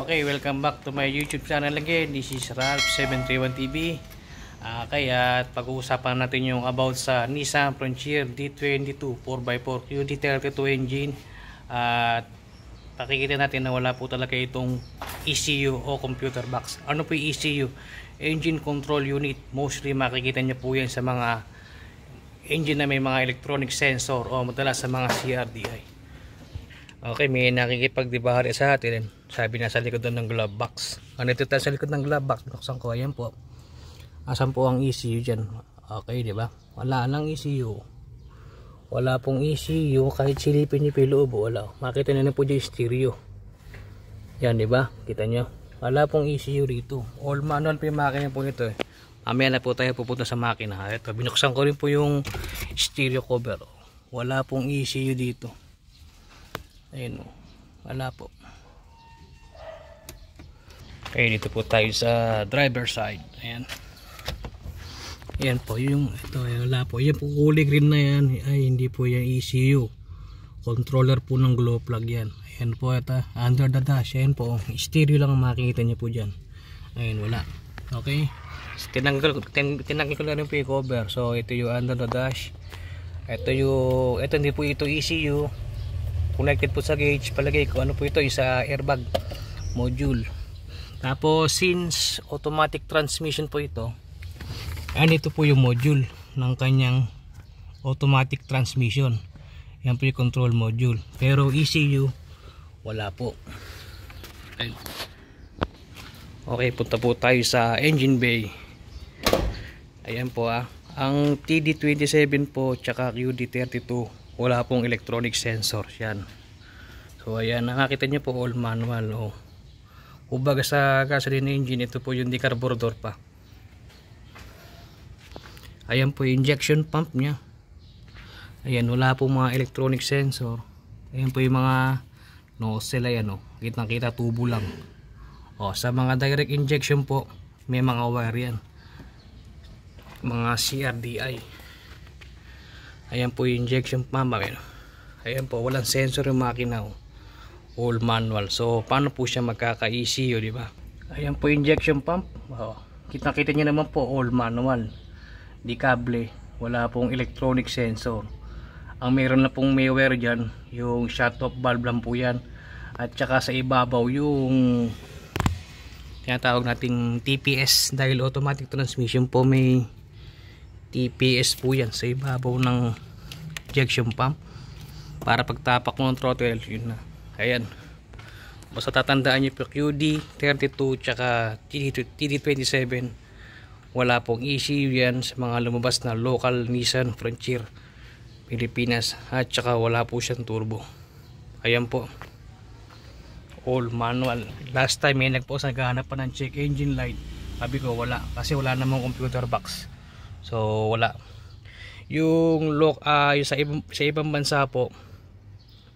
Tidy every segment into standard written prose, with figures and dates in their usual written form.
Okay, welcome back to my YouTube channel again. This is Ralph731TV. Kaya pag-uusapan natin yung about sa Nissan Frontier D22 4x4 QD32 engine. At pakikita natin na wala po talaga itong ECU o computer box. Ano po yung ECU? Engine Control Unit. Mostly makikita nyo po yan sa mga engine na may mga electronic sensor o madalas sa mga CRDI. Okay, may nakikipagdibahari sa atin. Sabi na sa likod ng glove box. Ano ito tayo sa likod ng glove box? Buksan ko, ayan po. Asan po ang ECU dyan? Okay, di ba? Wala nang ECU. Wala pong ECU. Kahit silipin niyo po yung loob, wala. Makita nyo na po dyan stereo. Yan, di ba? Kita nyo? Wala pong ECU rito. All manual po yung makina po nito eh. Mamaya na po tayo pupunta sa makina. Ito, binuksan ko rin po yung stereo cover. Wala pong ECU dito. Ayun o, wala po. Okay, dito po tayo sa driver side. Ayan. Ayan po, yung ito, wala po. Yan po, kulay green na yan. Ay, hindi po yan ECU. Controller po ng glow plug yan. Ayan po, ito, under the dash. Ayan po, stereo lang ang makikita niyo po dyan. Ayan, wala. Okay. Tinanggal ko na rin po yung cover. So, ito yung under the dash. Ito hindi po ito ECU. Connected po sa gauge, palagay ko ano po ito, isa airbag module. Tapos since automatic transmission po ito, and ito po yung module ng kanyang automatic transmission. Yan po yung control module, pero ECU wala po. Okay, punta po tayo sa engine bay. Ayan po ang TD27 po tsaka QD32 wala pong electronic sensor yan. So ayan, nakakita nyo po all manual. Kumbaga sa gasoline engine, ito po yung decarburetor pa. Ayan po yung injection pump nya. Ayan, wala pong mga electronic sensor. Ayan po yung mga nozzle, ayan kitang kita tubo lang. Sa mga direct injection po may mga wire yan, mga CRDI. Ayan po yung injection pump. Ayan po, walang sensor yung makina. All manual. So, paano po siya magkaka-ECU, di ba? Ayan po yung injection pump. Kita-kita nyo naman po, all manual. Di kable. Wala pong electronic sensor. Ang meron na pong may wire dyan, yung shut-off valve lang po yan. At saka sa ibabaw, yung tinatawag nating TPS. Dahil automatic transmission po, may TPS po yan sa ibabaw ng injection pump para pagtapak mo ng throttle, yun na. Ayan, basta tatandaan nyo po QD32 tsaka TD27 wala pong ECU yan sa mga lumabas na local Nissan Frontier Pilipinas, at tsaka wala po siyang turbo. Ayan po, all manual. Last time may nagpost, naghahanap pa ng check engine light, sabi ko wala kasi wala namang computer box. So wala. Yung sa ibang bansa po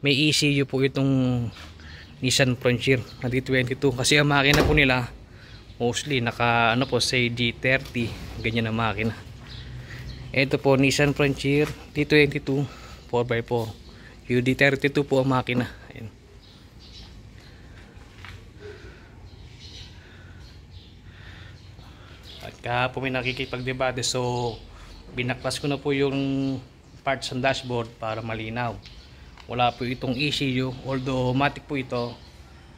may ECU po itong Nissan Frontier na D22 kasi ang makina po nila mostly naka po say D30, ganyan ang makina. Ito po Nissan Frontier D22 4x4 UD32 po ang makina. Ayan. At kahapon may nakikipagdebate, so binaklas ko na po yung parts ng dashboard para malinaw. Wala po itong ECU, although matic po ito.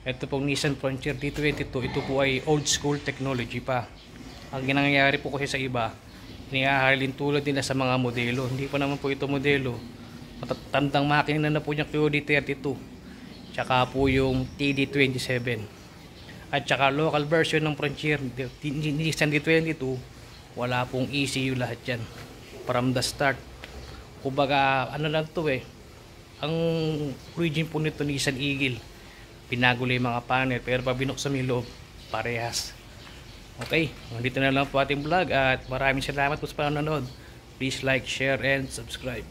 Ito pong Nissan Frontier D22, ito po ay old school technology pa. Ang ginangyari po kasi sa iba, inihahalin tulad nila sa mga modelo. Hindi pa naman po ito modelo. Matatandang makina na po yung QD32 tsaka po yung TD27. At saka local version ng Frontier Nissan D22, wala pong ECU lahat yan from the start. Kumbaga ano lang to ang origin po nito Nissan Eagle, binago lang yung mga panel pero pag binuksan yung loob parehas. Okay, dito na lang po ating vlog at maraming salamat po sa panonood. Please like, share and subscribe.